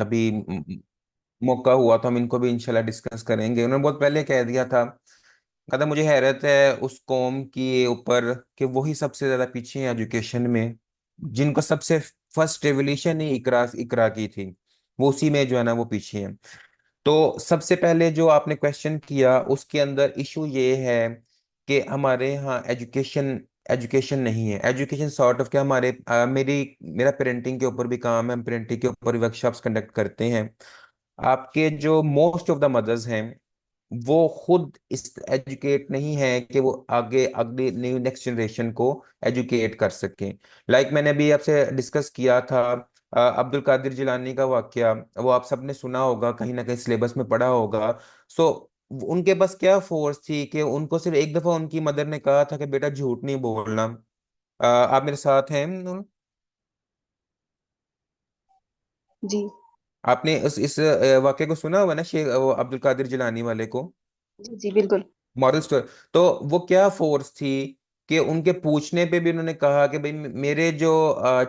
कभी मौका हुआ तो हम इनको भी इंशाल्लाह डिस्कस करेंगे। उन्होंने बहुत पहले कह दिया था, कहता मुझे हैरत है उस कौम के ऊपर कि वही सबसे ज्यादा पीछे हैं एजुकेशन में, जिनको सबसे फर्स्ट रेवोल्यूशन ही इकरा इकरा की थी, वो उसी में जो है ना वो पीछे हैं। तो सबसे पहले जो आपने क्वेश्चन किया उसके अंदर इशू ये है कि हमारे यहाँ एजुकेशन एजुकेशन नहीं है। एजुकेशन सॉर्ट ऑफ क्या, मेरा पेरेंटिंग के ऊपर भी काम है, हम पेरेंटिंग के ऊपर वर्कशॉप्स कंडक्ट करते हैं। आपके जो मोस्ट ऑफ द मदर्स हैं वो खुद इस एजुकेट नहीं है कि वो आगे अगली न्यू नेक्स्ट जनरेशन को एजुकेट कर सकें। मैंने अभी आपसे डिस्कस किया था अब्दुल कादिर जिलानी का वाकया, वो आप सबने सुना होगा, कहीं ना कहीं सिलेबस में पढ़ा होगा। सो उनके पास क्या फोर्स थी कि उनको सिर्फ एक दफा उनकी मदर ने कहा था कि बेटा झूठ नहीं बोलना। आप मेरे साथ हैं? जी। आपने इस वाक्य को सुना हुआ ना, शेख वो अब्दुल कादिर जिलानी वाले को, जी जी बिल्कुल। Moral story. तो वो क्या फोर्स थी कि उनके पूछने पे भी उन्होंने कहा कि भाई मेरे जो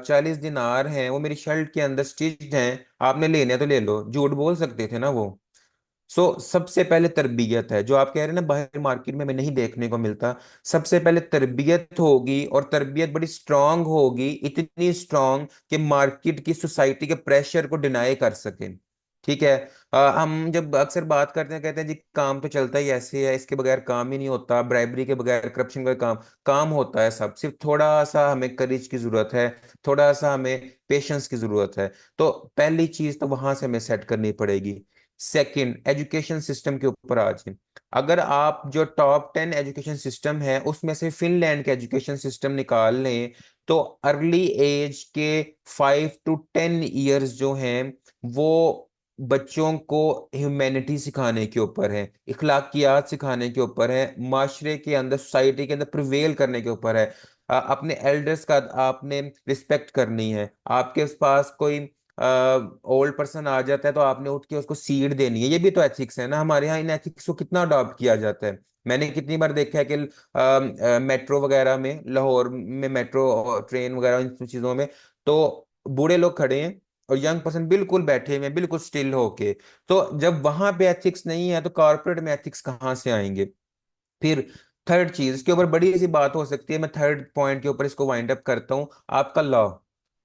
40 दिनार हैं वो मेरी शर्ट के अंदर स्टिच्ड हैं, आपने लेने हैं तो ले लो। झूठ बोल सकते थे ना वो। सबसे पहले तरबियत है, जो आप कह रहे हैं ना बाहर मार्केट में हमें नहीं देखने को मिलता। सबसे पहले तरबियत होगी, और तरबियत बड़ी स्ट्रांग होगी, इतनी स्ट्रांग कि मार्केट की सोसाइटी के प्रेशर को डिनाई कर सके। ठीक है। हम जब अक्सर बात करते हैं कहते हैं जी काम तो चलता ही ऐसे है, इसके बगैर काम ही नहीं होता, ब्राइबरी के बगैर, करप्शन का काम काम होता है सब, सिर्फ थोड़ा सा हमें करेज की जरूरत है, थोड़ा सा हमें पेशेंस की जरूरत है। तो पहली चीज तो वहां से हमें सेट करनी पड़ेगी। सेकंड, एजुकेशन सिस्टम के ऊपर आज है। अगर आप जो टॉप 10 एजुकेशन सिस्टम है उसमें से फिनलैंड के एजुकेशन सिस्टम निकाल लें, तो अर्ली एज के 5 to 10 years जो हैं वो बच्चों को ह्यूमैनिटी सिखाने के ऊपर है, इखलाकियात सिखाने के ऊपर है, माशरे के अंदर, सोसाइटी के अंदर प्रिवेल करने के ऊपर है। अपने एल्डर्स का आपने रिस्पेक्ट करनी है। आपके पास कोई ओल्ड पर्सन आ जाता है तो आपने उठ के उसको सीट देनी है, ये भी तो एथिक्स है ना। हमारे यहाँ इन एथिक्स को कितना अडॉप्ट किया जाता है। मैंने कितनी बार देखा है कि मेट्रो वगैरह में, लाहौर में मेट्रो और ट्रेन वगैरह इन चीजों में, तो बूढ़े लोग खड़े हैं और यंग पर्सन बिल्कुल बैठे हुए हैं, बिल्कुल स्टिल होके। तो जब वहां पे एथिक्स नहीं है तो कॉर्पोरेट में एथिक्स कहाँ से आएंगे? फिर थर्ड चीज, इसके ऊपर बड़ी सी बात हो सकती है, मैं थर्ड पॉइंट के ऊपर इसको वाइंड अप करता हूँ। आपका लॉ,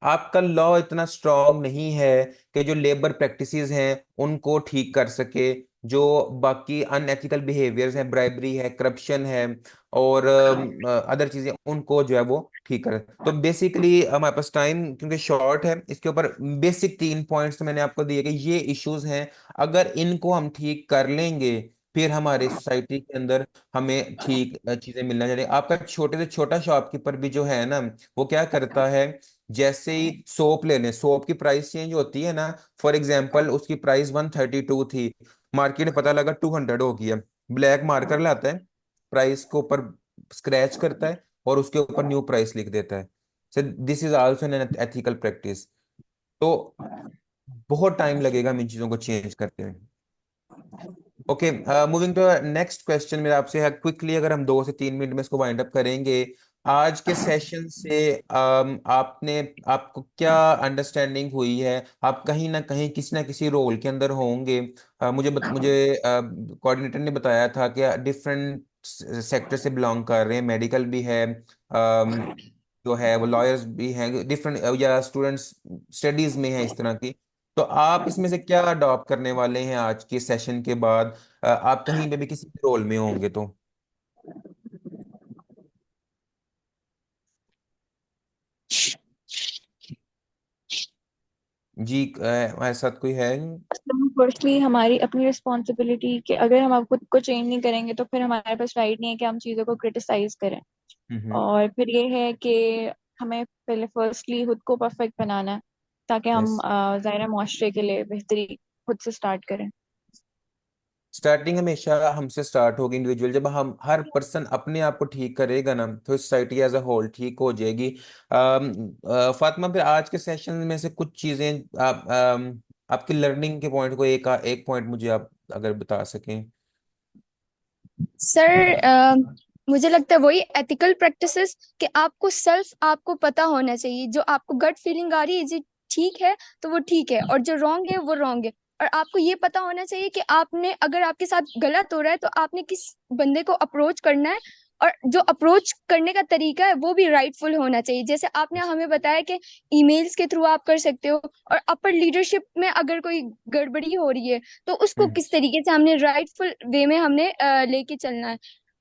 आपका लॉ इतना स्ट्रांग नहीं है कि जो लेबर प्रैक्टिसेस हैं उनको ठीक कर सके, जो बाकी अनएथिकल बिहेवियर्स हैं, ब्राइबरी है, करप्शन है, और अदर चीजें, उनको जो है वो ठीक करे। तो बेसिकली हमारे पास टाइम क्योंकि शॉर्ट है, इसके ऊपर बेसिक 3 पॉइंट्स मैंने आपको दिए कि ये इश्यूज हैं, अगर इनको हम ठीक कर लेंगे फिर हमारे सोसाइटी के अंदर हमें ठीक चीजें मिलना चाहिए। आपका छोटे से छोटा शॉपकीपर भी जो है ना, वो क्या करता है, जैसे ही सोप ले लें, सोप की प्राइस चेंज होती है ना, फॉर एग्जांपल उसकी प्राइस 132 थी, मार्केट में पता लगा 200 हो गया, ब्लैक मार्कर लाता है, प्राइस को ऊपर स्क्रैच करता है और उसके ऊपर न्यू प्राइस लिख देता है। So this is also an ethical practice. तो बहुत टाइम लगेगा हम इन चीजों को चेंज करते हैं। Okay, moving to next question मेरा आपसे है, क्विकली अगर हम 2 से 3 मिनट में इसको वाइंड अप करेंगे। आज के सेशन से आपने आपको क्या अंडरस्टैंडिंग हुई है? आप कहीं ना किसी रोल के अंदर होंगे। मुझे कोऑर्डिनेटर ने बताया था कि डिफरेंट सेक्टर से बिलोंग कर रहे हैं, मेडिकल भी है, जो है वो लॉयर्स भी हैं, डिफरेंट, या स्टूडेंट्स स्टडीज में है इस तरह की। तो आप इसमें से क्या अडॉप्ट करने वाले हैं आज के सेशन के बाद? आप कहीं पे भी किसी भी रोल में होंगे तो। जी, हमारे साथ कोई है? फर्स्टली हमारी अपनी रिस्पॉन्सिबिलिटी कि अगर हम अब खुद को चेंज नहीं करेंगे तो फिर हमारे पास राइट नहीं है कि हम चीज़ों को क्रिटिसाइज करें। हम्म। और फिर ये है कि हमें पहले फर्स्टली खुद को परफेक्ट बनाना है ताकि हम यस। ज़ाहिर माशरे के लिए बेहतरी खुद से स्टार्ट करें। स्टार्टिंग हमेशा हमसे स्टार्ट होगी, इंडिविजुअल। जब हम हर पर्सन अपने आप को ठीक करेगा ना तो सोसाइटी एज अ होल ठीक हो जाएगी। फातिमा, फिर आज के सेशन में से कुछ चीजें आप आपकी लर्निंग के पॉइंट को एक एक पॉइंट मुझे आप अगर बता सकें। सर मुझे लगता है वही एथिकल प्रैक्टिसेस कि आपको सेल्फ आपको पता होना चाहिए जो आपको गट फीलिंग आ रही है जी। ठीक है तो वो ठीक है, और जो रॉन्ग है वो रॉन्ग है। और आपको ये पता होना चाहिए कि आपने, अगर आपके साथ गलत हो रहा है तो आपने किस बंदे को अप्रोच करना है, और जो अप्रोच करने का तरीका है वो भी राइटफुल होना चाहिए। जैसे आपने हमें बताया कि ईमेल्स के थ्रू आप कर सकते हो, और अपर लीडरशिप में अगर कोई गड़बड़ी हो रही है तो उसको हम्म। किस तरीके से हमने राइटफुल वे में हमने लेके चलना है।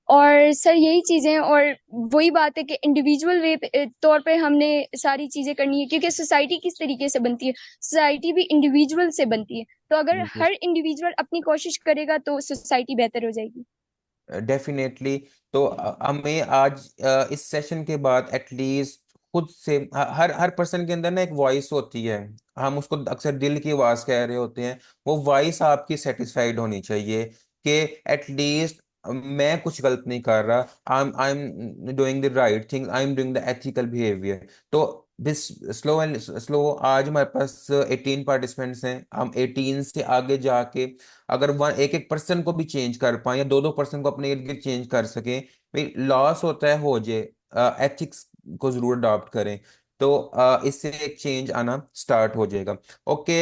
और सर यही चीजें हैं, और वही बात है कि इंडिविजुअल वे तौर पे हमने सारी चीजें करनी है, क्योंकि सोसाइटी किस तरीके से बनती है, सोसाइटी भी इंडिविजुअल से बनती है। तो अगर जी, हर इंडिविजुअल अपनी कोशिश करेगा तो सोसाइटी बेहतर हो जाएगी। डेफिनेटली। तो हमें आज इस सेशन के बाद एटलीस्ट खुद से हर हर पर्सन के अंदर ना एक वॉइस होती है, हम उसको अक्सर दिल की आवाज कह रहे होते हैं। वो वॉइस आपकी सेटिस्फाइड होनी चाहिए कि एटलीस्ट मैं कुछ गलत नहीं कर रहा, आई am doing the right thing, I am doing the ethical behaviour. तो दिस स्लो एंड स्लो, आज हमारे पास 18 पार्टिसिपेंट्स हैं। हम 18 से आगे जाके अगर वन एक एक पर्सन को भी चेंज कर पाए या दो दो पर्सन को अपने इर्द गिर्द चेंज कर सके, भाई लॉस होता है हो जाए, एथिक्स को जरूर अडॉप्ट करें। तो इससे एक चेंज आना स्टार्ट हो जाएगा। ओके,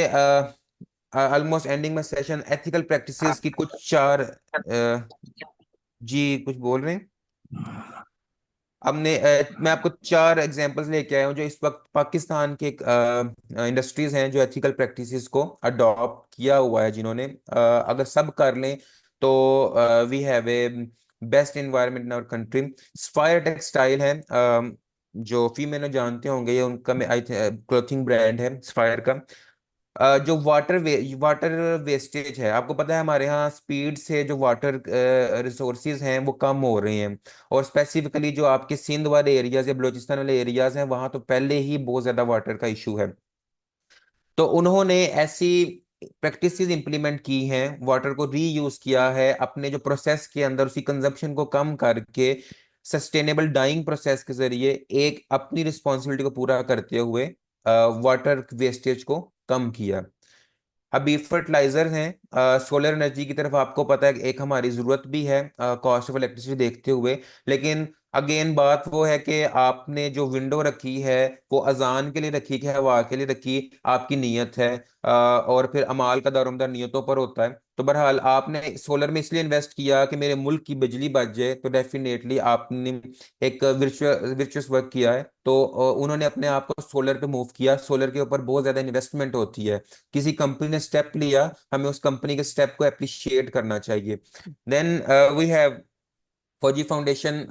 ऑलमोस्ट एंडिंग में सेशन, एथिकल प्रैक्टिसेस की कुछ चार जी कुछ बोल रहे हैं। मैं आपको चार एग्जांपल्स लेके आया हूँ जो इस वक्त पाकिस्तान के इंडस्ट्रीज हैं जो एथिकल प्रैक्टिसेस को अडॉप्ट किया हुआ है, जिन्होंने अगर सब कर लें तो we have a best environment in our country. Spire textile है, जो फीमेल जानते होंगे, ये उनका आई क्लोथिंग ब्रांड है स्पायर का। जो वाटर वेस्टेज है, आपको पता है हमारे यहाँ स्पीड से जो वाटर रिसोर्सेज हैं वो कम हो रहे हैं। और स्पेसिफिकली जो आपके सिंध वाले एरियाज या बलूचिस्तान वाले एरियाज हैं, वहाँ तो पहले ही बहुत ज़्यादा वाटर का इशू है। तो उन्होंने ऐसी प्रैक्टिसेस इंप्लीमेंट की हैं, वाटर को रीयूज किया है अपने जो प्रोसेस के अंदर, उसी कंजप्शन को कम करके सस्टेनेबल डाइंग प्रोसेस के जरिए एक अपनी रिस्पॉन्सिबिलिटी को पूरा करते हुए वाटर वेस्टेज को कम किया। अभी फर्टिलाइजर हैं, सोलर एनर्जी की तरफ आपको पता है कि एक हमारी जरूरत भी है कॉस्ट ऑफ इलेक्ट्रिसिटी देखते हुए। लेकिन अगेन बात वो है कि आपने जो विंडो रखी है वो अजान के लिए रखी कि हवा के लिए रखी, आपकी नीयत है। और फिर अमाल का दारोमदार नीयतों पर होता है। तो बहरहाल आपने सोलर में इसलिए इन्वेस्ट किया कि मेरे मुल्क की बिजली बच जाए, तो डेफिनेटली आपने एक वर्चुअस वर्क किया है। तो उन्होंने अपने आप को सोलर पे मूव किया। सोलर के ऊपर बहुत ज्यादा इन्वेस्टमेंट होती है, किसी कंपनी ने स्टेप लिया, हमें उस कंपनी के स्टेप को अप्रिशिएट करना चाहिए। देन वी हैव फौजी फाउंडेशन,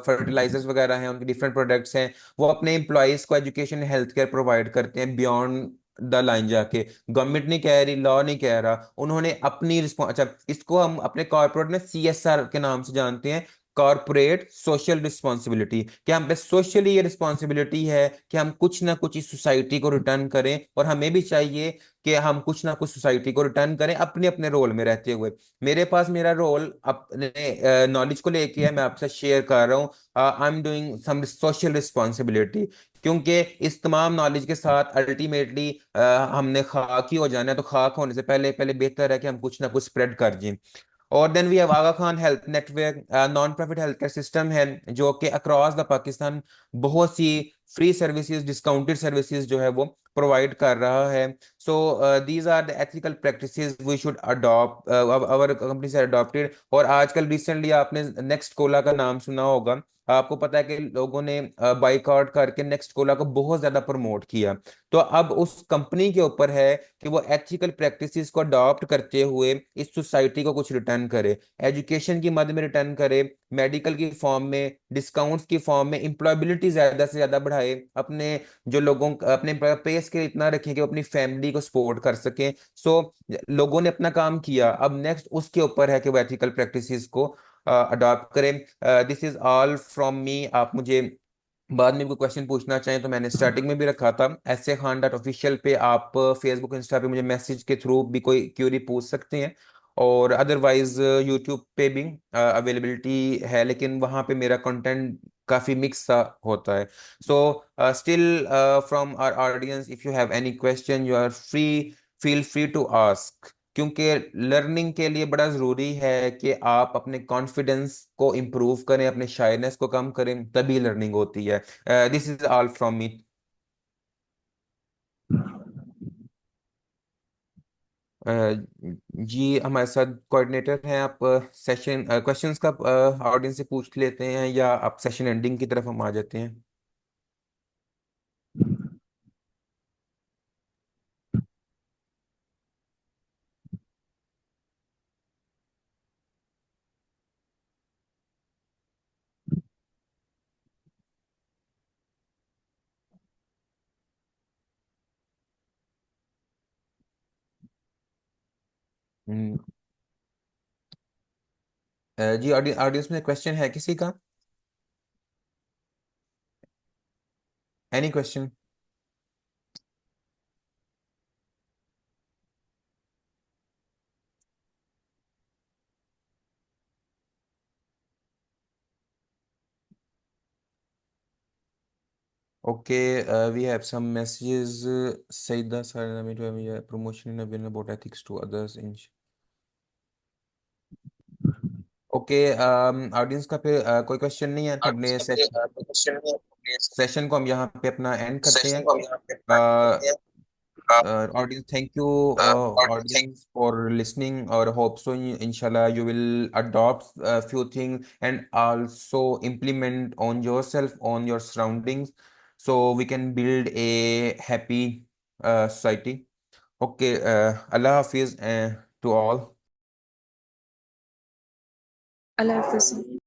फर्टिलाइजर्स वगैरह हैं, उनके डिफरेंट प्रोडक्ट्स हैं। वो अपने एम्प्लॉयज को एजुकेशन हेल्थ केयर प्रोवाइड करते हैं बियॉन्ड द लाइन जाके। गवर्नमेंट नहीं कह रही, लॉ नहीं कह रहा, उन्होंने अपनी रिस्पॉन्स, अच्छा इसको हम अपने कॉर्पोरेट में CSR के नाम से जानते हैं, कॉर्पोरेट सोशल रिस्पॉन्सिबिलिटी। कि हम पे सोशली ये रिस्पॉन्सिबिलिटी है कि हम कुछ ना कुछ इस सोसाइटी को रिटर्न करें, और हमें भी चाहिए कि हम कुछ ना कुछ सोसाइटी को रिटर्न करें अपने अपने रोल में रहते हुए। मेरे पास मेरा रोल अपने नॉलेज को लेके है, मैं आपसे शेयर कर रहा हूँ। I am doing some social responsibility, क्योंकि इस तमाम नॉलेज के साथ अल्टीमेटली हमने खाक ही हो जाना है। तो खाक होने से पहले पहले बेहतर है कि हम कुछ ना कुछ स्प्रेड कर दें। और then we have Aga Khan health network, non profit health care system है जो कि अक्रॉस द पाकिस्तान बहुत सी फ्री सर्विसेज, डिस्काउंटेड सर्विसेज जो है वो प्रोवाइड कर रहा है। So these are the ethical practices we should adopt, our company से अडॉप्टेड। और आजकल रिसेंटली आपने नेक्स्ट कोला का नाम सुना होगा। आपको पता है कि लोगों ने बाइकआउट करके नेक्स्ट कोला को बहुत ज्यादा प्रमोट किया। तो अब उस कंपनी के ऊपर है कि वो एथिकल प्रैक्टिसेस को अडॉप्ट करते हुए इस सोसाइटी को कुछ रिटर्न करे, एजुकेशन की मद में रिटर्न करे, मेडिकल की फॉर्म में, डिस्काउंट्स की फॉर्म में, एम्प्लॉयबिलिटी ज्यादा से ज्यादा बढ़ाए, अपने जो लोगों अपने पे स्केल इतना रखें कि वो अपनी फैमिली को सपोर्ट कर सकें। सो लोगों ने अपना काम किया, अब नेक्स्ट उसके ऊपर है कि वो एथिकल प्रैक्टिसेस को अडॉप्ट करें। दिस इज ऑल फ्रॉम मी। आप मुझे बाद में कोई क्वेश्चन पूछना चाहें तो मैंने स्टार्टिंग में भी रखा था, ऐसे खान डॉट ऑफिशियल पे आप फेसबुक इंस्टा पे मुझे मैसेज के थ्रू भी कोई क्यूरी पूछ सकते हैं। और अदरवाइज यूट्यूब पे भी अवेलेबिलिटी है, लेकिन वहाँ पे मेरा कंटेंट काफ़ी मिक्स सा होता है। So still from our audience, if you have any question you are free, feel free to ask. क्योंकि लर्निंग के लिए बड़ा ज़रूरी है कि आप अपने कॉन्फिडेंस को इम्प्रूव करें, अपने शाइनेस को कम करें, तभी लर्निंग होती है। This is all from me. जी हमारे साथ कोऑर्डिनेटर हैं। आप सेशन क्वेश्चंस का ऑडियंस से पूछ लेते हैं या आप सेशन एंडिंग की तरफ हम आ जाते हैं? हम्म, जी ऑडियंस में क्वेश्चन है किसी का? Any question? Okay, we have some messages. Saida Saranami to have a promotion in a win about ethics to others in. Okay, audience का फिर कोई क्वेश्चन नहीं है तो अपने सेशन को हम यहाँ पे अपना एंड करते हैं। Audience, thank you, audience, for listening. Or hope so, inshallah, you will adopt a few things and also implement on yourself, on your surroundings, so we can build a happy society. Okay, Allah Hafiz to all. अल्लाह हाफिज़।